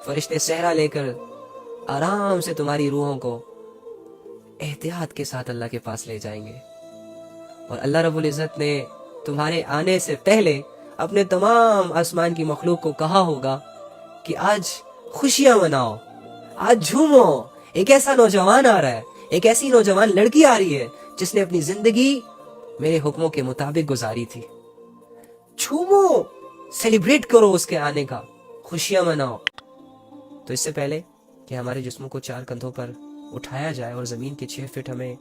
فرشتے صحرا لے کر آرام سے تمہاری روحوں کو احتیاط کے ساتھ اللہ کے پاس لے جائیں گے. اور اللہ رب العزت نے تمہارے آنے سے پہلے اپنے تمام آسمان کی مخلوق کو کہا ہوگا کہ آج خوشیاں مناؤ، آج جھومو. ایک ایسا نوجوان آ رہا ہے، ایک ایسی نوجوان لڑکی آ رہی ہے جس نے اپنی زندگی میرے حکموں کے مطابق گزاری تھی. جھومو، سیلیبریٹ کرو اس کے آنے کا، خوشیاں مناؤ. تو اس سے پہلے کہ ہمارے جسموں کو 4 کندھوں پر اٹھایا جائے اور زمین کے 6 فٹ ہمیں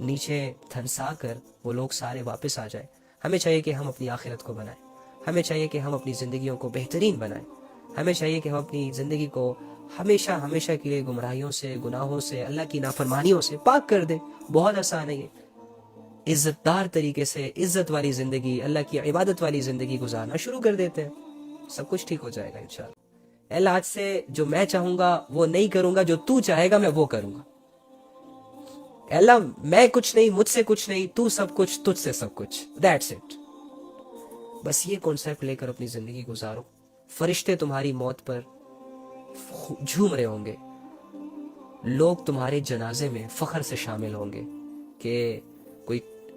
نیچے دھنسا کر وہ لوگ سارے واپس آ جائے، ہمیں چاہیے کہ ہم اپنی آخرت کو بنائیں. ہمیں چاہیے کہ ہم اپنی زندگیوں کو بہترین بنائیں. ہمیں چاہیے کہ ہم اپنی زندگی کو ہمیشہ ہمیشہ کے لیے گمراہیوں سے، گناہوں سے، اللہ کی نافرمانیوں سے پاک کر دیں. بہت آسان ہے یہ. عزت دار طریقے سے عزت والی زندگی، اللہ کی عبادت والی زندگی گزارنا شروع کر دیتے ہیں. سب کچھ ٹھیک ہو جائے گا انشاءاللہ. اللہ آج سے جو میں چاہوں گا وہ نہیں کروں گا، جو تو چاہے گا میں وہ کروں گا. اللہ میں کچھ نہیں، مجھ سے کچھ نہیں، تو سب کچھ، تجھ سے سب کچھ. That's it. بس یہ کانسیپٹ لے کر اپنی زندگی گزارو. فرشتے تمہاری موت پر جھوم رہے ہوں گے. لوگ تمہارے جنازے میں فخر سے شامل ہوں گے کہ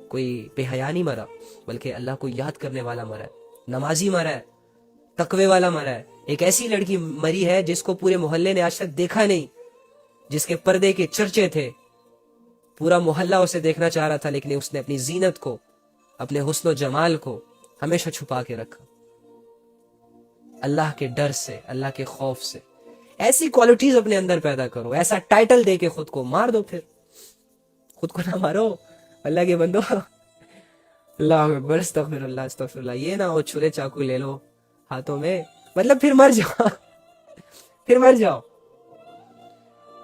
کوئی بے حیا نہیں مرا، بلکہ اللہ کو یاد کرنے والا مرا ہے، نمازی مرا ہے، تقوی والا مرا ہے. ایک ایسی لڑکی مری ہے جس کو پورے محلے نے آج تک دیکھا نہیں، جس کے پردے کے چرچے تھے. پورا محلہ اسے دیکھنا چاہ رہا تھا، لیکن اس نے اپنی زینت کو، اپنے حسن و جمال کو ہمیشہ چھپا کے رکھا. اللہ کے ڈر سے، اللہ کے خوف سے. ایسی کوالٹیز اپنے اندر پیدا کرو. ایسا ٹائٹل دے کے خود کو مار دو. پھر خود کو نہ مارو اللہ کے بندو. اللہ اکبر، استغفر اللہ استغفر اللہ. یہ نہ ہو چھرے چاقو لے لو ہاتھوں میں، مطلب پھر مر جاؤ. پھر مر جاؤ.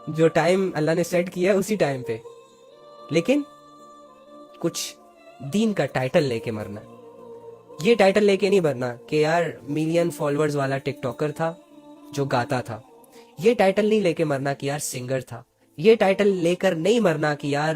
جو ٹائم اللہ نے سیٹ کیا ہے اسی ٹائم پہ، لیکن کچھ دین کا ٹائٹل لے کے مرنا. یہ ٹائٹل لے کے نہیں مرنا کہ یار ملین فالوورز والا ٹک ٹاکر تھا جو گاتا تھا. یہ ٹائٹل نہیں لے کے مرنا کہ یار سنگر تھا. یہ ٹائٹل لے کر نہیں مرنا کہ یار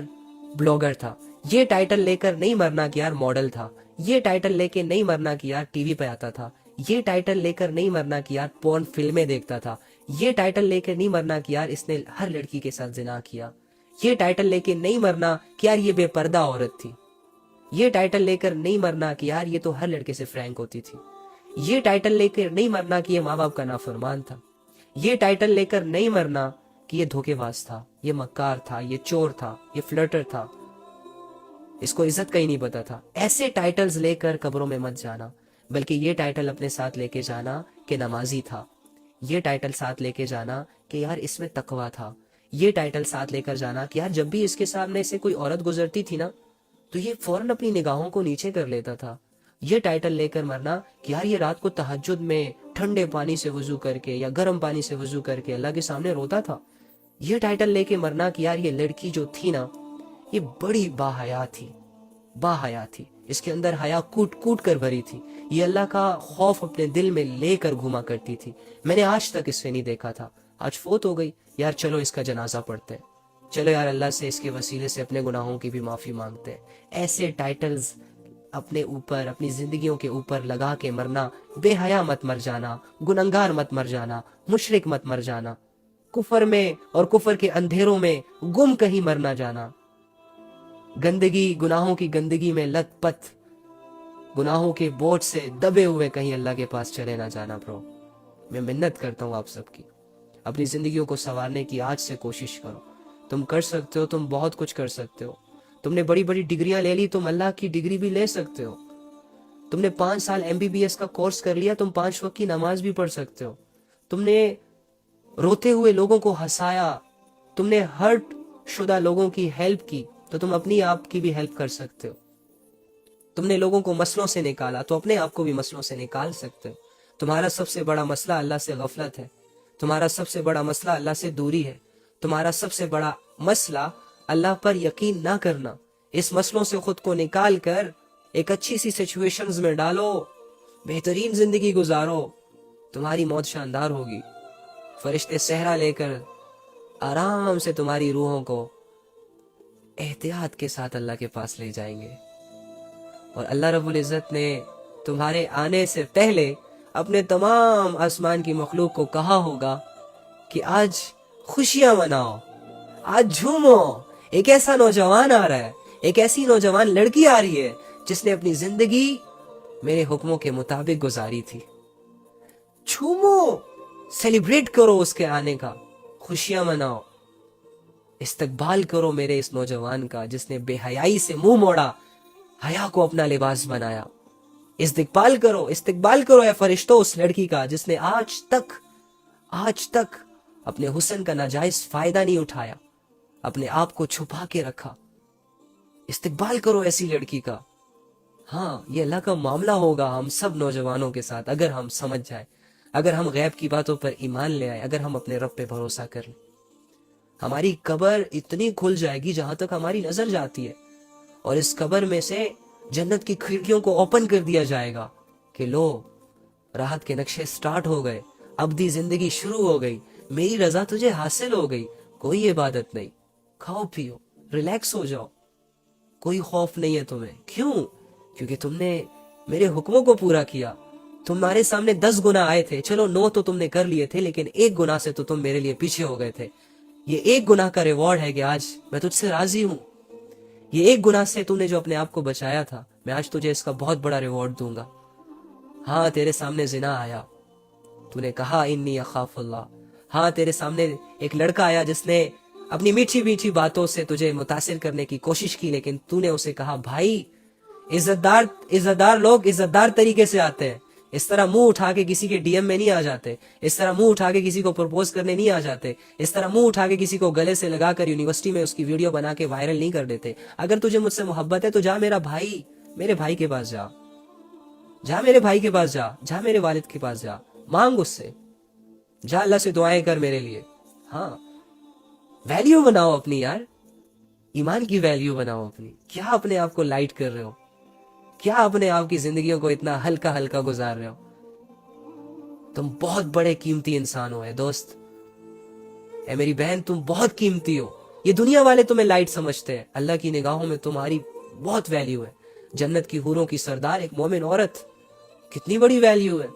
بلاگر تھا. یہ ٹائٹل لے کر نہیں مرنا کہ یار ماڈل تھا. یہ ٹائٹل لے کے نہیں مرنا کہ یار ٹی وی پہ آتا تھا. یہ ٹائٹل لے کر نہیں مرنا کہ یار پورن فلمیں دیکھتا تھا. یہ ٹائٹل لے کر نہیں مرنا کہ یار اس نے ہر لڑکی کے ساتھ زنا کیا. یہ ٹائٹل لے کے نہیں مرنا کہ یار یہ بے پردہ عورت تھی. یہ ٹائٹل لے کر نہیں مرنا کہ یار یہ تو ہر لڑکے سے فرینک ہوتی تھی. یہ ٹائٹل لے کر نہیں مرنا کہ یہ ماں باپ کا نافرمان تھا. یہ ٹائٹل لے کر نہیں مرنا کہ یہ دھوکے باز تھا، یہ مکار تھا، یہ چور تھا، یہ فلرٹر تھا، اس کو عزت کا ہی نہیں پتا تھا. ایسے ٹائٹلز لے کر قبروں میں مت جانا، بلکہ یہ ٹائٹل اپنے ساتھ لے کے جانا کہ نمازی تھا. یہ ٹائٹل ساتھ لے کے جانا کہ یار اس میں تقویٰ تھا. یہ ٹائٹل ساتھ لے کر جانا کہ یار جب بھی اس کے سامنے سے کوئی عورت گزرتی تھی نا تو یہ فوراً اپنی نگاہوں کو نیچے کر لیتا تھا. یہ ٹائٹل لے کر مرنا کہ یار یہ رات کو تہجد میں ٹھنڈے پانی سے وضو کر کے یا گرم پانی سے وضو کر کے اللہ کے سامنے روتا تھا. یہ ٹائٹل لے کے مرنا کہ یار یہ لڑکی جو تھی نا یہ بڑی باحیا تھی، باحیا تھی، اس کے اندر حیا کوٹ کوٹ کر بھری تھی. یہ اللہ کا خوف اپنے دل میں لے کر گھوما کرتی تھی. میں نے آج تک اس سے نہیں دیکھا تھا، آج فوت ہو گئی، یار چلو اس کا جنازہ پڑھتے ہیں، چلو یار اللہ سے اس کے وسیلے سے اپنے گناہوں کی بھی معافی مانگتے ہیں. ایسے ٹائٹلز اپنے اوپر، اپنی زندگیوں کے اوپر لگا کے مرنا. بے حیا مت مر جانا، گنہگار مت مر جانا، مشرک مت مر جانا، کفر میں اور کفر کے اندھیروں میں گم کہیں مر نہ جانا. گندگی، گناہوں کی گندگی میں لت پت، گناہوں کے بوجھ سے دبے ہوئے کہیں اللہ کے پاس چلے نہ جانا. برو میں منت کرتا ہوں آپ سب کی، اپنی زندگیوں کو سنوارنے کی آج سے کوشش کرو. تم کر سکتے ہو، تم بہت کچھ کر سکتے ہو. تم نے بڑی بڑی ڈگریاں لے لی، تم اللہ کی ڈگری بھی لے سکتے ہو. تم نے 5 سال MBBS کا کورس کر لیا، تم 5 وقت کی نماز بھی پڑھ سکتے ہو. تم نے روتے ہوئے لوگوں کو ہنسایا، تم نے ہرٹ شدہ لوگوں کی ہیلپ کی، تو تم اپنی آپ کی بھی ہیلپ کر سکتے ہو. تم نے لوگوں کو مسئلوں سے نکالا تو اپنے آپ کو بھی مسئلوں سے نکال سکتے ہو. تمہارا سب سے بڑا مسئلہ اللہ سے غفلت ہے. تمہارا سب سے بڑا مسئلہ اللہ سے دوری ہے. تمہارا سب سے بڑا مسئلہ اللہ پر یقین نہ کرنا. اس مسئلوں سے خود کو نکال کر ایک اچھی سی سچویشنز میں ڈالو، بہترین زندگی گزارو، تمہاری موت شاندار ہوگی. فرشتے صحرا لے کر آرام سے تمہاری روحوں کو احتیاط کے ساتھ اللہ کے پاس لے جائیں گے. اور اللہ رب العزت نے تمہارے آنے سے پہلے اپنے تمام آسمان کی مخلوق کو کہا ہوگا کہ آج خوشیاں مناؤ, آج جھومو. ایک ایسا نوجوان آ رہا ہے, ایک ایسی نوجوان لڑکی آ رہی ہے جس نے اپنی زندگی میرے حکموں کے مطابق گزاری تھی. جھومو, سیلیبریٹ کرو اس کے آنے کا, خوشیاں مناؤ, استقبال کرو میرے اس نوجوان کا جس نے بے حیائی سے منہ موڑا, حیا کو اپنا لباس بنایا. استقبال کرو اے فرشتوں اس لڑکی کا جس نے آج تک اپنے حسن کا ناجائز فائدہ نہیں اٹھایا, اپنے آپ کو چھپا کے رکھا. استقبال کرو ایسی لڑکی کا. ہاں, یہ اللہ کا معاملہ ہوگا ہم سب نوجوانوں کے ساتھ اگر ہم سمجھ جائیں, اگر ہم غیب کی باتوں پر ایمان لے آئے, اگر ہم اپنے رب پہ بھروسہ کر لیں. ہماری قبر اتنی کھل جائے گی جہاں تک ہماری نظر جاتی ہے, اور اس قبر میں سے جنت کی کھڑکیوں کو اوپن کر دیا جائے گا کہ لو, راحت کے نقشے سٹارٹ ہو گئے, ابدی زندگی شروع ہو گئی, میری رضا تجھے حاصل ہو گئی, کوئی عبادت نہیں, کھاؤ پیو, ریلیکس ہو جاؤ, کوئی خوف نہیں ہے تمہیں. کیوں؟ کیونکہ تم نے میرے حکموں کو پورا کیا. تمہارے سامنے 10 گناہ آئے تھے, چلو 9 تو تم نے کر لیے تھے, لیکن ایک گناہ سے تو تم میرے لیے پیچھے ہو گئے تھے. یہ ایک گناہ کا ریوارڈ ہے کہ آج میں تجھ سے راضی ہوں. یہ ایک گناہ سے تم نے جو اپنے آپ کو بچایا تھا, میں آج تجھے اس کا بہت بڑا ریوارڈ دوں گا. ہاں, تیرے سامنے زنا آیا, تو نے کہا انی اخاف اللہ. ہاں, تیرے سامنے ایک لڑکا آیا جس نے اپنی میٹھی میٹھی باتوں سے تجھے متاثر کرنے کی کوشش کی, لیکن تو نے اسے کہا بھائی, عزت دار لوگ عزت دار طریقے سے آتے ہیں, اس طرح منہ اٹھا کے کسی کے ڈی ایم میں نہیں آ جاتے, اس طرح منہ اٹھا کے کسی کو پرپوز کرنے نہیں آ جاتے, اس طرح منہ اٹھا کے کسی کو گلے سے لگا کر یونیورسٹی میں اس کی ویڈیو بنا کے وائرل نہیں کر دیتے. اگر تجھے مجھ سے محبت ہے تو جا میرے بھائی کے پاس جا میرے بھائی کے پاس جا میرے والد کے پاس جا, مانگ اس سے, جا اللہ سے دعائیں کر میرے لیے. ہاں, ویلیو بناؤ اپنی یار, ایمان کی ویلیو بناؤ اپنی. کیا اپنے آپ کو لائٹ کر رہے ہو, کیا اپنے آپ کی زندگیوں کو اتنا ہلکا گزار رہے ہو؟ تم بہت بڑے قیمتی انسان ہو اے دوست, اے میری بہن, تم بہت قیمتی ہو. یہ دنیا والے تمہیں لائٹ سمجھتے ہیں, اللہ کی نگاہوں میں تمہاری بہت ویلیو ہے. جنت کی حوروں کی سردار ایک مومن عورت, کتنی بڑی ویلیو ہے.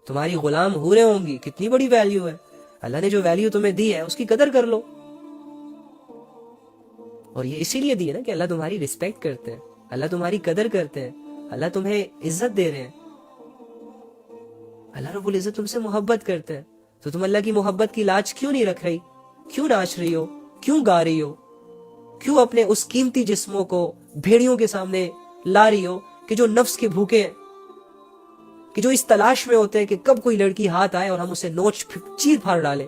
تمہاری غلام حوریں ہوں گی, کتنی بڑی ویلیو ہے. اللہ نے جو ویلیو تمہیں دی ہے اس کی قدر کر لو. اور یہ اسی لیے دی ہے نا کہ اللہ تمہاری ریسپیکٹ کرتے ہیں, اللہ تمہاری قدر کرتے ہیں, اللہ تمہیں عزت دے رہے ہیں, اللہ رب العزت تم سے محبت کرتے ہیں. تو تم اللہ کی محبت کی لاج کیوں نہیں رکھ رہی, کیوں ناچ رہی ہو, کیوں گا رہی ہو, کیوں اپنے اس قیمتی جسموں کو بھیڑیوں کے سامنے لا رہی ہو کہ جو نفس کے بھوکے ہیں, کہ جو اس تلاش میں ہوتے ہیں کہ کب کوئی لڑکی ہاتھ آئے اور ہم اسے نوچ چیر پھاڑ ڈالیں.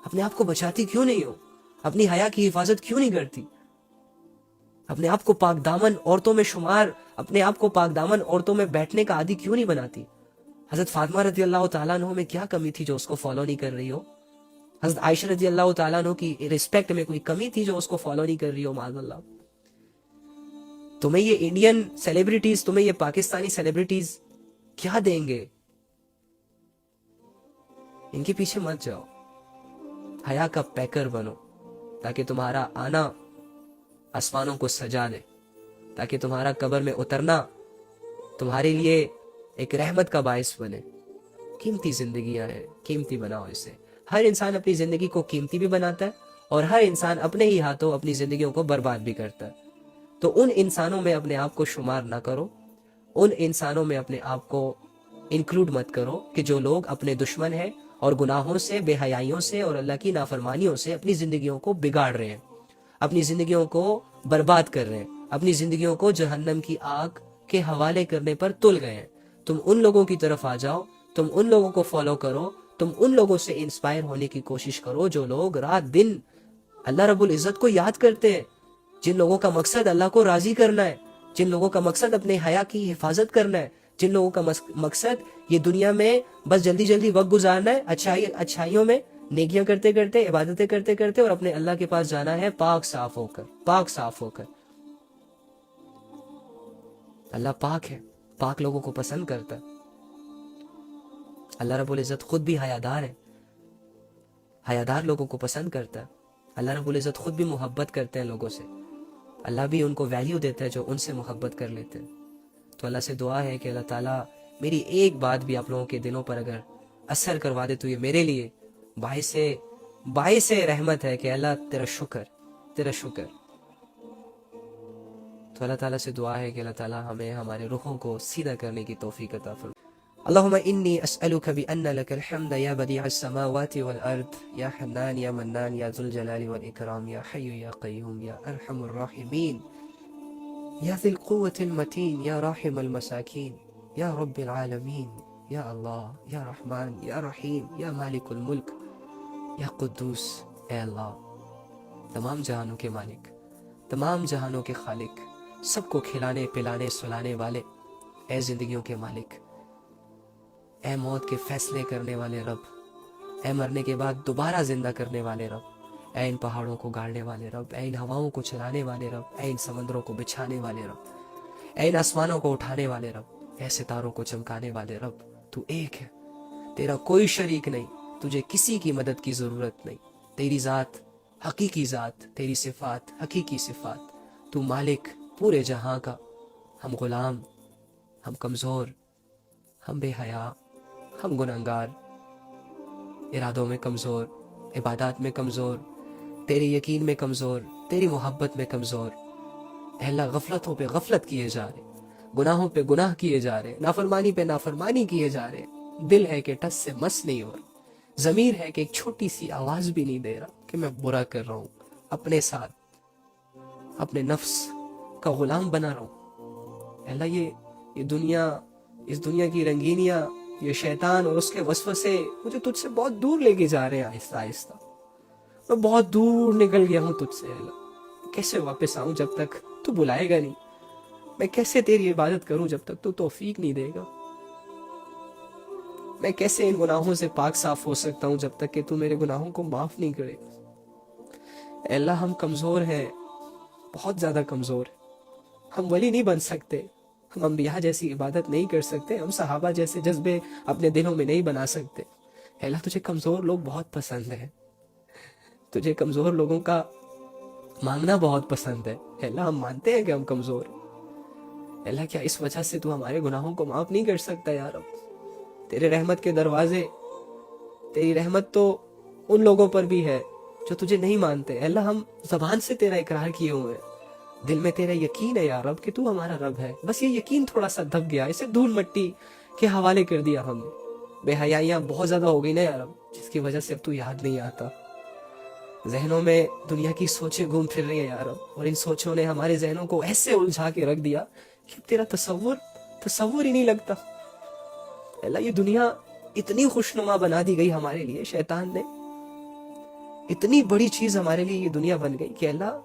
اپنے آپ کو بچاتی کیوں نہیں ہو, اپنی حیا کی حفاظت کیوں نہیں کرتی, اپنے آپ کو پاک دامن عورتوں میں بیٹھنے کا عادی کیوں نہیں بناتی. حضرت فاطمہ رضی اللہ تعالیٰ عنہ میں کیا کمی تھی جو اس کو فالو نہیں کر رہی ہو؟ حضرت عائشہ رضی اللہ تعالیٰ عنہ کی ریسپیکٹ میں کوئی کمی تھی جو اس کو فالو نہیں کر رہی ہو؟ معاذ اللہ. تمہیں یہ انڈین سیلیبریٹیز, تمہیں یہ پاکستانی سیلیبریٹیز کیا دیں گے؟ ان کے پیچھے مت جاؤ, حیا کا پیکر بنو تاکہ تمہارا آنا آسمانوں کو سجا دے, تاکہ تمہارا قبر میں اترنا تمہارے لیے ایک رحمت کا باعث بنے. قیمتی زندگیاں ہیں, قیمتی بناؤ اسے. ہر انسان اپنی زندگی کو قیمتی بھی بناتا ہے, اور ہر انسان اپنے ہی ہاتھوں اپنی زندگیوں کو برباد بھی کرتا ہے. تو ان انسانوں میں اپنے آپ کو شمار نہ کرو, ان انسانوں میں اپنے آپ کو انکلوڈ مت کرو کہ جو لوگ اپنے دشمن ہیں اور گناہوں سے, بے حیائیوں سے اور اللہ کی نافرمانیوں سے اپنی زندگیوں کو بگاڑ رہے ہیں, اپنی زندگیوں کو برباد کر رہے ہیں, اپنی زندگیوں کو جہنم کی آگ کے حوالے کرنے پر تل گئے ہیں. تم ان لوگوں کی طرف آ جاؤ, تم ان لوگوں کو فالو کرو, تم ان لوگوں سے انسپائر ہونے کی کوشش کرو جو لوگ رات دن اللہ رب العزت کو یاد کرتے ہیں, جن لوگوں کا مقصد اللہ کو راضی کرنا ہے, جن لوگوں کا مقصد اپنے حیا کی حفاظت کرنا ہے, جن لوگوں کا مقصد یہ دنیا میں بس جلدی وقت گزارنا ہے, اچھائیوں میں نیکیاں کرتے کرتے, عبادتیں کرتے کرتے, اور اپنے اللہ کے پاس جانا ہے پاک صاف ہو کر. اللہ پاک ہے, پاک لوگوں کو پسند کرتا ہے. اللہ رب العزت خود بھی حیادار ہے, حیادار لوگوں کو پسند کرتا ہے. اللہ رب العزت خود بھی محبت کرتے ہیں لوگوں سے, اللہ بھی ان کو ویلیو دیتا ہے جو ان سے محبت کر لیتے ہیں. تو اللہ سے دعا ہے کہ اللہ تعالیٰ میری ایک بات بھی آپ لوگوں کے دلوں پر اگر اثر کروا دے تو یہ میرے لیے باعث رحمت ہے کہ اللہ تیرا شکر. تو اللہ تعالیٰ سے دعا ہے کہ اللہ تعالیٰ ہمیں ہمارے رخوں کو سیدھا کرنے کی توفیق عطا فرمائے. اللهم إني أسألك بأن لك الحمد يا بديع السماوات والأرض يا حنان يا منان يا ذو الجلال والإكرام يا حي يا قيوم يا أرحم الراحمين يا ذي القوة المتين يا راحم المساكين يا رب العالمين يا الله يا رحمن يا رحيم يا مالك الملك يا قدوس. اے اللہ تمام جہانوں کے مالک، تمام جہانوں کے خالق، سب کو کھلانے پلانے سلانے والے، اے زندگیوں کے مالک، اے موت کے فیصلے کرنے والے رب، اے مرنے کے بعد دوبارہ زندہ کرنے والے رب، اے ان پہاڑوں کو گاڑنے والے رب، اے ان ہواؤں کو چلانے والے رب، اے ان سمندروں کو بچھانے والے رب، اے ان آسمانوں کو اٹھانے والے رب، اے ستاروں کو چمکانے والے رب. تو ایک ہے، تیرا کوئی شریک نہیں، تجھے کسی کی مدد کی ضرورت نہیں. تیری ذات حقیقی ذات، تیری صفات حقیقی صفات. تو مالک پورے جہاں کا. ہم غلام، ہم کمزور، ہم بے حیا، ہم گنہگار، ارادوں میں کمزور، عبادات میں کمزور، تیرے یقین میں کمزور، تیری محبت میں کمزور. اے اللہ غفلتوں پہ غفلت کیے جا رہے، گناہوں پہ گناہ کیے جا رہے، نافرمانی پہ نافرمانی کیے جا رہے. دل ہے کہ ٹس سے مس نہیں ہو رہا، ضمیر ہے کہ ایک چھوٹی سی آواز بھی نہیں دے رہا کہ میں برا کر رہا ہوں، اپنے ساتھ اپنے نفس کا غلام بنا رہا ہوں. اے اللہ یہ دنیا، اس دنیا کی رنگینیاں، یہ شیطان اور اس کے وسوسے مجھے تجھ سے بہت دور لے کے جا رہے ہیں. آہستہ آہستہ میں بہت دور نکل گیا ہوں تجھ سے. اللہ کیسے واپس آؤں جب تک تو بلائے گا نہیں؟ میں کیسے تیری عبادت کروں جب تک تو توفیق نہیں دے گا؟ میں کیسے ان گناہوں سے پاک صاف ہو سکتا ہوں جب تک کہ تو میرے گناہوں کو معاف نہیں کرے گا؟ اے اللہ ہم کمزور ہیں، بہت زیادہ کمزور ہیں. ہم ولی نہیں بن سکتے، ہم انبیاء جیسی عبادت نہیں کر سکتے، ہم صحابہ جیسے جذبے اپنے دلوں میں نہیں بنا سکتے. اے اللہ تجھے کمزور لوگ بہت پسند ہیں، تجھے کمزور لوگوں کا مانگنا بہت پسند ہے. اے اللہ ہم مانتے ہیں کہ ہم کمزور ہیں. اے اللہ کیا اس وجہ سے تو ہمارے گناہوں کو معاف نہیں کر سکتا یا رب؟ تیرے رحمت کے دروازے، تیری رحمت تو ان لوگوں پر بھی ہے جو تجھے نہیں مانتے. اے اللہ ہم زبان سے تیرا اقرار کیے ہوئے ہیں، دل میں تیرا یقین ہے یا رب کہ تو ہمارا رب ہے. بس یہ یقین تھوڑا سا دب گیا، اسے دھول مٹی کے حوالے کر دیا ہم نے. بے حیائیاں بہت زیادہ ہو گئی نا یا رب، جس کی وجہ سے اب تو یاد نہیں آتا. ذہنوں میں دنیا کی سوچیں گھوم پھر رہی ہیں یا رب، اور ان سوچوں نے ہمارے ذہنوں کو ایسے الجھا کے رکھ دیا کہ تیرا تصور ہی نہیں لگتا. اللہ یہ دنیا اتنی خوشنما بنا دی گئی ہمارے لیے، شیطان نے اتنی بڑی چیز ہمارے لیے یہ دنیا بن گئی کہ اللہ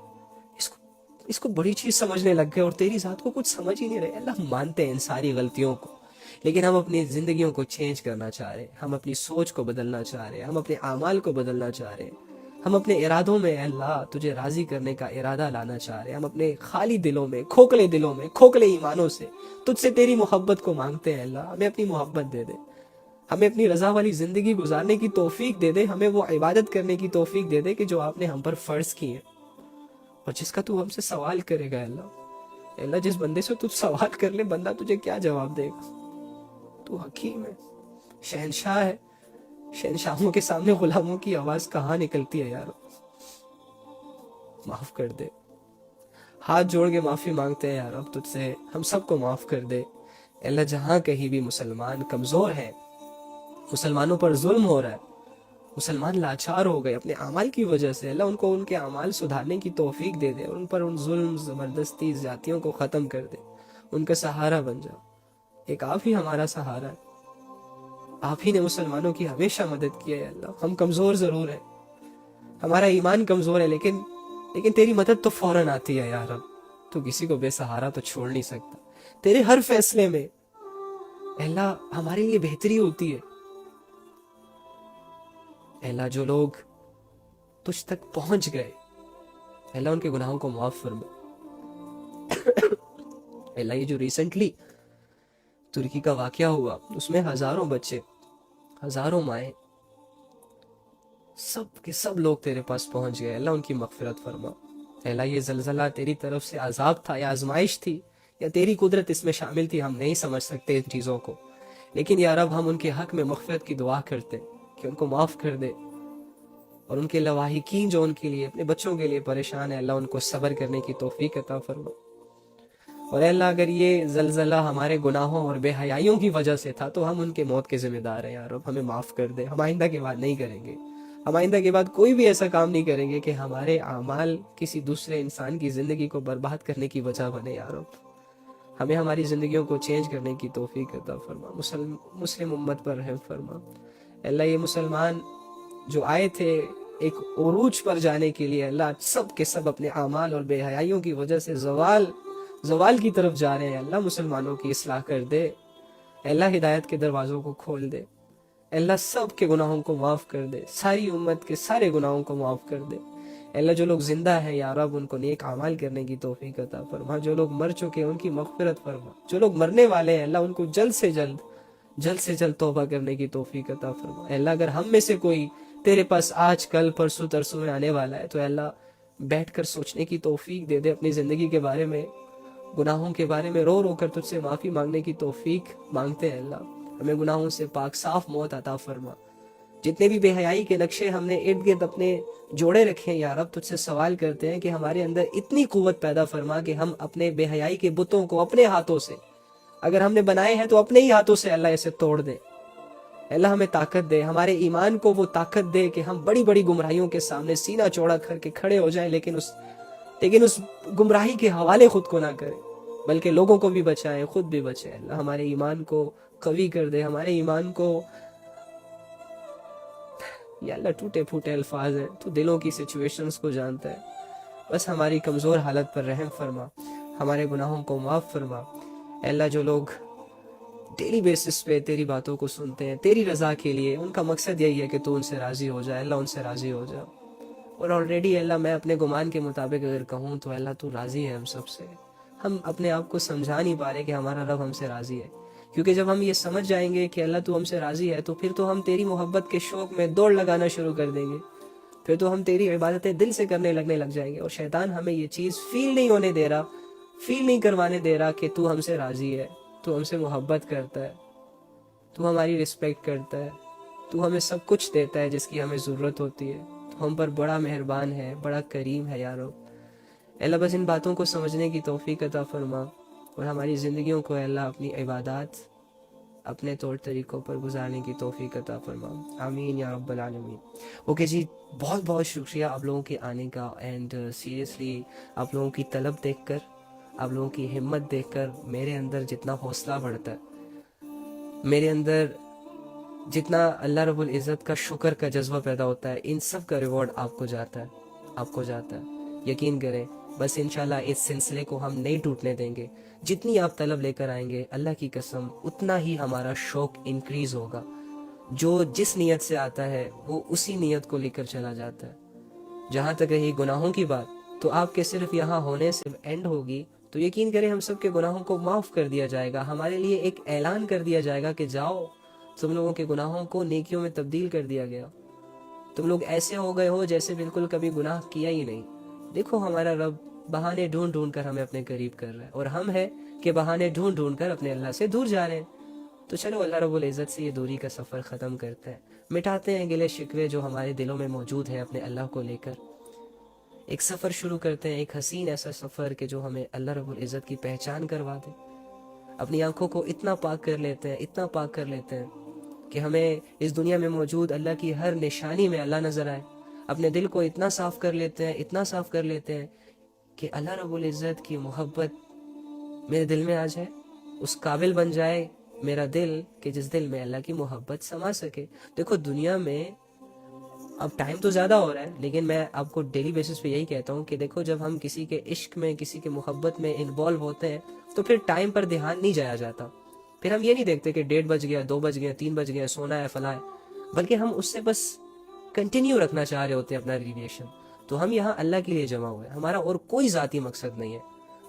اس کو بڑی چیز سمجھنے لگ گئے اور تیری ذات کو کچھ سمجھ ہی نہیں رہے. اللہ ہم مانتے ہیں ان ساری غلطیوں کو، لیکن ہم اپنی زندگیوں کو چینج کرنا چاہ رہے ہیں، ہم اپنی سوچ کو بدلنا چاہ رہے ہیں، ہم اپنے اعمال کو بدلنا چاہ رہے ہیں، ہم اپنے ارادوں میں اے اللہ تجھے راضی کرنے کا ارادہ لانا چاہ رہے ہیں. ہم اپنے خالی دلوں میں، کھوکھلے ایمانوں سے تجھ سے تیری محبت کو مانگتے ہیں. اللہ ہمیں اپنی محبت دے دے، ہمیں اپنی رضا والی زندگی گزارنے کی توفیق دے دے، ہمیں وہ عبادت کرنے کی توفیق دے دے کہ جو آپ نے ہم پر فرض کی ہے اور جس کا تو ہم سے سوال کرے گا. اللہ جس بندے سے تو سوال کر لے، بندہ تجھے کیا جواب دے گا؟ تو حکیم ہے، شہنشاہ ہے، شہنشاہوں کے سامنے غلاموں کی آواز کہاں نکلتی ہے یار؟ معاف کر دے، ہاتھ جوڑ کے معافی مانگتے ہیں یار اب تجھ سے، ہم سب کو معاف کر دے. اللہ جہاں کہیں بھی مسلمان کمزور ہیں، مسلمانوں پر ظلم ہو رہا ہے، مسلمان لاچار ہو گئے اپنے اعمال کی وجہ سے، اللہ ان کو ان کے اعمال سدھارنے کی توفیق دے دے اور ان پر ان ظلم، زبردستی، زیادتیوں کو ختم کر دے، ان کا سہارا بن جا. ایک آپ ہی ہمارا سہارا ہے، آپ ہی نے مسلمانوں کی ہمیشہ مدد کی ہے. اللہ ہم کمزور ضرور ہیں، ہمارا ایمان کمزور ہے، لیکن تیری مدد تو فوراً آتی ہے یا رب. تو کسی کو بے سہارا تو چھوڑ نہیں سکتا. تیرے ہر فیصلے میں اے اللہ ہمارے لیے بہتری ہوتی ہے. اے اللہ جو لوگ تجھ تک پہنچ گئے، اے اللہ ان کے گناہوں کو معاف فرما. اے اللہ یہ جو ریسنٹلی ترکی کا واقعہ ہوا، اس میں ہزاروں بچے، ہزاروں مائیں، سب کے سب لوگ تیرے پاس پہنچ گئے. اللہ ان کی مغفرت فرما. اے اللہ یہ زلزلہ تیری طرف سے عذاب تھا یا آزمائش تھی یا تیری قدرت اس میں شامل تھی، ہم نہیں سمجھ سکتے ان چیزوں کو، لیکن یا رب ہم ان کے حق میں مغفرت کی دعا کرتے کہ ان کو معاف کر دے، اور ان کے لواحقین جو ان کے لیے اپنے بچوں کے لیے پریشان ہے، اللہ ان کو صبر کرنے کی توفیق عطا فرما۔ اور اے اللہ اگر یہ زلزلہ ہمارے گناہوں اور بے حیائیوں کی وجہ سے تھا تو ہم ان کے موت کے ذمہ دار ہیں، یا رب ہمیں معاف کر دے، ہم آئندہ کے بعد نہیں کریں گے، ہم آئندہ کے بعد کوئی بھی ایسا کام نہیں کریں گے کہ ہمارے اعمال کسی دوسرے انسان کی زندگی کو برباد کرنے کی وجہ بنے، یا رب ہمیں ہماری زندگیوں کو چینج کرنے کی توفیق عطا فرما، مسلم امت پر رحم فرما۔ اے اللہ یہ مسلمان جو آئے تھے ایک عروج پر جانے کے لیے، اللہ سب کے سب اپنے اعمال اور بے حیائیوں کی وجہ سے زوال کی طرف جا رہے ہیں، اللہ مسلمانوں کی اصلاح کر دے، اللہ ہدایت کے دروازوں کو کھول دے، اللہ سب کے گناہوں کو معاف کر دے، ساری امت کے سارے گناہوں کو معاف کر دے۔ اللہ جو لوگ زندہ ہیں یا رب ان کو نیک اعمال کرنے کی توفیق عطا فرما، جو لوگ مر چکے ان کی مغفرت فرما، جو لوگ مرنے والے ہیں اللہ ان کو جلد سے جلد توبہ کرنے کی توفیق عطا فرما۔ اللہ اگر ہم میں سے کوئی تیرے پاس آج کل پرسوں ترسوں میں آنے والا ہے تو اللہ بیٹھ کر سوچنے کی توفیق دے دے، اپنی زندگی کے بارے میں، گناہوں کے بارے میں رو کر تجھ سے معافی مانگنے کی توفیق مانگتے ہیں۔ اللہ ہمیں گناہوں سے پاک صاف موت عطا فرما۔ جتنے بھی بے حیائی کے نقشے ہم نے ارد گرد اپنے جوڑے رکھے ہیں یا رب، تجھ سے سوال کرتے ہیں کہ ہمارے اندر اتنی قوت پیدا فرما کہ ہم اپنے بے حیائی کے بتوں کو اپنے ہاتھوں سے، اگر ہم نے بنائے ہیں تو اپنے ہی ہاتھوں سے اللہ اسے توڑ دے۔ اللہ ہمیں طاقت دے، ہمارے ایمان کو وہ طاقت دے کہ ہم بڑی بڑی گمراہیوں کے سامنے سینہ چوڑا کر کے کھڑے ہو جائیں، لیکن اس گمراہی کے حوالے خود کو نہ کریں، بلکہ لوگوں کو بھی بچائیں، خود بھی بچیں۔ اللہ ہمارے ایمان کو قوی کر دے، ہمارے ایمان کو، یا اللہ ٹوٹے پھوٹے الفاظ ہیں، تو دلوں کی سچویشنز کو جانتا ہے، بس ہماری کمزور حالت پر رحم فرما، ہمارے گناہوں کو معاف فرما۔ اے اللہ جو لوگ ڈیلی بیسس پہ تیری باتوں کو سنتے ہیں تیری رضا کے لیے، ان کا مقصد یہی ہے کہ تو ان سے راضی ہو جائے، اللہ ان سے راضی ہو جائے۔ اور آلریڈی اللہ میں اپنے گمان کے مطابق اگر کہوں تو اللہ تو راضی ہے ہم سب سے، ہم اپنے آپ کو سمجھا نہیں پا رہے کہ ہمارا رب ہم سے راضی ہے، کیونکہ جب ہم یہ سمجھ جائیں گے کہ اللہ تو ہم سے راضی ہے تو پھر تو ہم تیری محبت کے شوق میں دوڑ لگانا شروع کر دیں گے، پھر تو ہم تیری عبادتیں دل سے کرنے لگ جائیں گے، اور شیطان ہمیں یہ چیز فیل نہیں کروانے دے رہا کہ تو ہم سے راضی ہے، تو ہم سے محبت کرتا ہے، تو ہماری رسپیکٹ کرتا ہے، تو ہمیں سب کچھ دیتا ہے جس کی ہمیں ضرورت ہوتی ہے، تو ہم پر بڑا مہربان ہے، بڑا کریم ہے یا رب۔ اللہ بس ان باتوں کو سمجھنے کی توفیق عطا فرما، اور ہماری زندگیوں کو اللہ اپنی عبادات اپنے طور طریقوں پر گزارنے کی توفیق عطا فرما، آمین یا رب العالمین۔ اوکے جی، بہت بہت شکریہ آپ لوگوں کے آنے کا، اینڈ سیریسلی آپ لوگوں کی طلب دیکھ کر، آپ لوگوں کی ہمت دیکھ کر میرے اندر جتنا حوصلہ بڑھتا ہے، میرے اندر جتنا اللہ رب العزت کا شکر کا جذبہ پیدا ہوتا ہے، ان سب کا ریوارڈ آپ کو جاتا ہے، یقین کریں۔ بس انشاءاللہ اس سلسلے کو ہم نہیں ٹوٹنے دیں گے، جتنی آپ طلب لے کر آئیں گے اللہ کی قسم اتنا ہی ہمارا شوق انکریز ہوگا، جو جس نیت سے آتا ہے وہ اسی نیت کو لے کر چلا جاتا ہے۔ جہاں تک رہی گناہوں کی بات، تو آپ کے صرف یہاں ہونے سے اینڈ ہوگی تو یقین کریں ہم سب کے گناہوں کو معاف کر دیا جائے گا، ہمارے لیے ایک اعلان کر دیا جائے گا کہ جاؤ، تم لوگوں کے گناہوں کو نیکیوں میں تبدیل کر دیا گیا، تم لوگ ایسے ہو گئے ہو جیسے بالکل کبھی گناہ کیا ہی نہیں۔ دیکھو ہمارا رب بہانے ڈھونڈ کر ہمیں اپنے قریب کر رہا ہے، اور ہم ہے کہ بہانے ڈھونڈ کر اپنے اللہ سے دور جا رہے ہیں۔ تو چلو اللہ رب العزت سے یہ دوری کا سفر ختم کرتے ہیں، مٹاتے ہیں گلے شکوے جو ہمارے دلوں میں موجود ہے اپنے اللہ کو لے کر، ایک سفر شروع کرتے ہیں، ایک حسین ایسا سفر کہ جو ہمیں اللہ رب العزت کی پہچان کروا دے۔ اپنی آنکھوں کو اتنا پاک کر لیتے ہیں کہ ہمیں اس دنیا میں موجود اللہ کی ہر نشانی میں اللہ نظر آئے، اپنے دل کو اتنا صاف کر لیتے ہیں کہ اللہ رب العزت کی محبت میرے دل میں آ جائے، اس قابل بن جائے میرا دل کہ جس دل میں اللہ کی محبت سما سکے۔ دیکھو دنیا میں اب ٹائم تو زیادہ ہو رہا ہے، لیکن میں آپ کو ڈیلی بیسس پہ یہی کہتا ہوں کہ دیکھو جب ہم کسی کے عشق میں، کسی کے محبت میں انوالو ہوتے ہیں تو پھر ٹائم پر دھیان نہیں جایا جاتا، پھر ہم یہ نہیں دیکھتے کہ 1:30 بج گیا، 2 بج گیا، 3 بج گیا، سونا ہے فلاں ہے، بلکہ ہم اس سے بس کنٹینیو رکھنا چاہ رہے ہوتے ہیں اپنا ریلیشن۔ تو ہم یہاں اللہ کے لیے جمع ہوئے، ہمارا اور کوئی ذاتی مقصد نہیں ہے،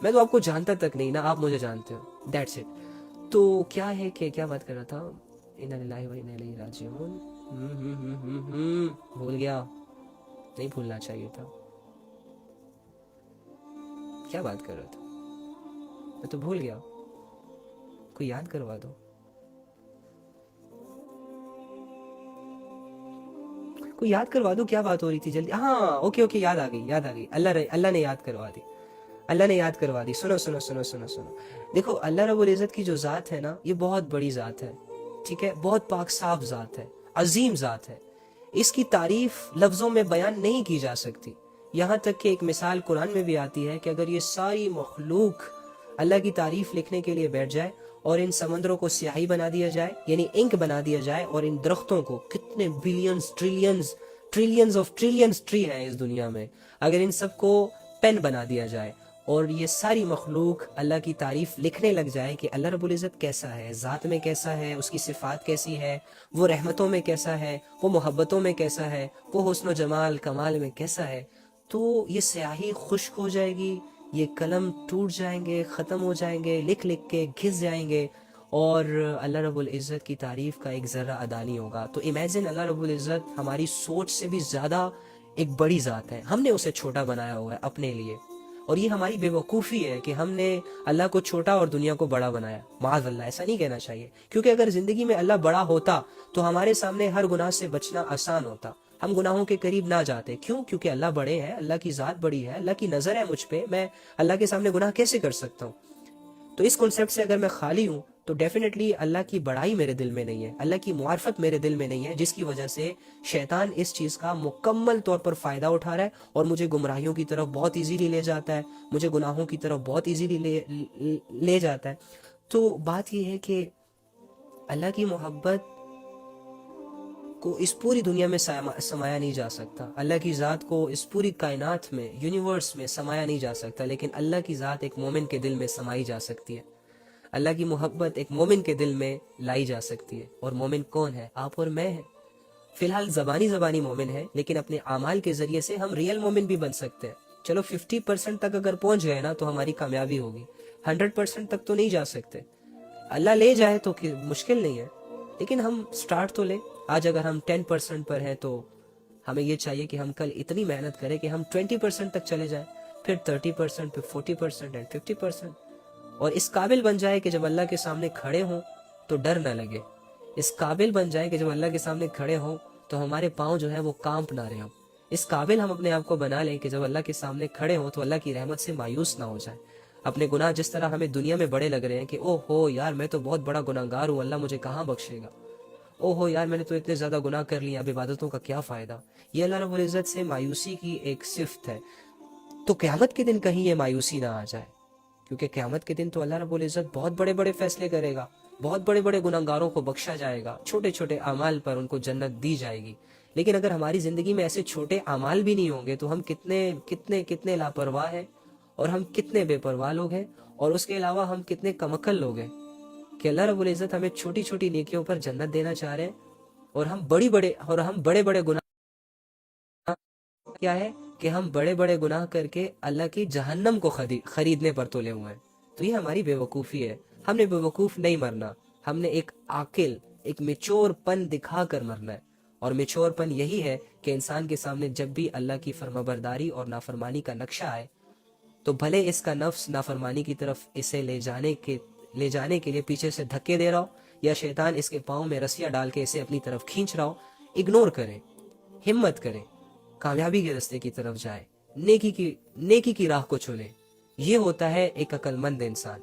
میں تو آپ کو جانتا تک نہیں، نہ آپ مجھے جانتے ہو، دیٹس اٹ۔ تو کیا ہے کہ کیا بات کر رہا تھا، انا للہ و انا الیہ راجعون، بھول گیا، نہیں بھولنا چاہیے تھا، کیا بات کر رہا تھا، میں تو بھول گیا، کوئی یاد کروا دو، کوئی یاد کروا دو کیا بات ہو رہی تھی جلدی. ہاں اوکے یاد آ گئی. اللہ نے یاد کروا دی. اللہ نے یاد کروا دی. سنو. دیکھو اللہ رب العزت کی جو ذات ہے نا یہ بہت بڑی ذات ہے, ٹھیک ہے, بہت پاک صاف ذات ہے, عظیم ذات ہے. اس کی تعریف لفظوں میں بیان نہیں کی جا سکتی. یہاں تک کہ ایک مثال قرآن میں بھی آتی ہے کہ اگر یہ ساری مخلوق اللہ کی تعریف لکھنے کے لیے بیٹھ جائے اور ان سمندروں کو سیاہی بنا دیا جائے, یعنی انک بنا دیا جائے, اور ان درختوں کو, کتنے billions trillions of trillions tree ہیں اس دنیا میں, اگر ان سب کو پین بنا دیا جائے اور یہ ساری مخلوق اللہ کی تعریف لکھنے لگ جائے کہ اللہ رب العزت کیسا ہے, ذات میں کیسا ہے, اس کی صفات کیسی ہے, وہ رحمتوں میں کیسا ہے, وہ محبتوں میں کیسا ہے, وہ حسن و جمال کمال میں کیسا ہے, تو یہ سیاہی خشک ہو جائے گی, یہ قلم ٹوٹ جائیں گے, ختم ہو جائیں گے, لکھ کے گھس جائیں گے, اور اللہ رب العزت کی تعریف کا ایک ذرہ ادا نہیں ہوگا. تو امیجن اللہ رب العزت ہماری سوچ سے بھی زیادہ ایک بڑی ذات ہے, ہم نے اسے چھوٹا بنایا ہوا ہے اپنے لیے, اور یہ ہماری بے وقوفی ہے کہ ہم نے اللہ کو چھوٹا اور دنیا کو بڑا بنایا. معاذ اللہ, ایسا نہیں کہنا چاہیے, کیونکہ اگر زندگی میں اللہ بڑا ہوتا تو ہمارے سامنے ہر گناہ سے بچنا آسان ہوتا, ہم گناہوں کے قریب نہ جاتے. کیوں؟ کیونکہ اللہ بڑے ہیں, اللہ کی ذات بڑی ہے, اللہ کی نظر ہے مجھ پہ, میں اللہ کے سامنے گناہ کیسے کر سکتا ہوں؟ تو اس کنسیپٹ سے اگر میں خالی ہوں تو ڈیفینیٹلی اللہ کی بڑائی میرے دل میں نہیں ہے, اللہ کی معرفت میرے دل میں نہیں ہے, جس کی وجہ سے شیطان اس چیز کا مکمل طور پر فائدہ اٹھا رہا ہے اور مجھے گمراہیوں کی طرف بہت ایزیلی لے جاتا ہے, مجھے گناہوں کی طرف بہت ایزیلی لے جاتا ہے. تو بات یہ ہے کہ اللہ کی محبت کو اس پوری دنیا میں سمایا نہیں جا سکتا, اللہ کی ذات کو اس پوری کائنات میں, یونیورس میں سمایا نہیں جا سکتا, لیکن اللہ کی ذات ایک مومن کے دل میں سمائی جا سکتی ہے. اللہ کی محبت ایک مومن کے دل میں لائی جا سکتی ہے. اور مومن کون ہے؟ آپ اور میں ہیں. فی الحال زبانی مومن ہے, لیکن اپنے اعمال کے ذریعے سے ہم ریئل مومن بھی بن سکتے ہیں. چلو 50% تک اگر پہنچ گئے نا تو ہماری کامیابی ہوگی, 100% تک تو نہیں جا سکتے. اللہ لے جائے تو مشکل نہیں ہے, لیکن ہم سٹارٹ تو لیں. آج اگر ہم 10% پر ہیں تو ہمیں یہ چاہیے کہ ہم کل اتنی محنت کریں کہ ہم 20% تک چلے جائیں, پھر 30%, پھر 40% اینڈ 50%, اور اس قابل بن جائے کہ جب اللہ کے سامنے کھڑے ہوں تو ڈر نہ لگے. اس قابل بن جائے کہ جب اللہ کے سامنے کھڑے ہوں تو ہمارے پاؤں جو ہے وہ کانپ نہ رہے ہوں. اس قابل ہم اپنے آپ کو بنا لیں کہ جب اللہ کے سامنے کھڑے ہوں تو اللہ کی رحمت سے مایوس نہ ہو جائیں. اپنے گناہ جس طرح ہمیں دنیا میں بڑے لگ رہے ہیں کہ او ہو یار میں تو بہت بڑا گناہ گار ہوں, اللہ مجھے کہاں بخشے گا, او ہو یار میں نے تو اتنے زیادہ گناہ کر لیا, اب عبادتوں کا کیا فائدہ. یہ اللہ رب العزت سے مایوسی کی ایک صفت ہے. تو قیامت کے دن کہیں یہ مایوسی نہ آ جائے, کیونکہ قیامت کے دن تو اللہ رب العزت بہت بڑے فیصلے کرے گا, بہت بڑے گناہگاروں کو بخشا جائے گا, چھوٹے اعمال پر ان کو جنت دی جائے گی. لیکن اگر ہماری زندگی میں ایسے چھوٹے اعمال بھی نہیں ہوں گے تو ہم کتنے لاپرواہ ہیں, اور ہم کتنے بے پرواہ لوگ ہیں, اور اس کے علاوہ ہم کتنے کمکل لوگ ہیں کہ اللہ رب العزت ہمیں چھوٹی نیکیوں پر جنت دینا چاہ رہے ہیں, اور ہم بڑے گناہ کیا ہے کہ ہم بڑے گناہ کر کے اللہ کی جہنم کو خریدنے پر تلے ہوئے ہیں. تو یہ ہماری بے وقوفی ہے. ہم نے بے وقوف نہیں مرنا, ہم نے ایک عاقل, ایک میچور پن دکھا کر مرنا ہے. اور میچور پن یہی ہے کہ انسان کے سامنے جب بھی اللہ کی فرمانبرداری اور نافرمانی کا نقشہ آئے تو بھلے اس کا نفس نافرمانی کی طرف اسے لے جانے کے لیے پیچھے سے دھکے دے رہا ہو, یا شیطان اس کے پاؤں میں رسیاں ڈال کے اسے اپنی طرف کھینچ رہا ہو, اگنور کرے, ہمت کرے, کامیابی کے راستے کی طرف جائے, نیکی کی راہ کو چنے. یہ ہوتا ہے ایک عقل مند انسان.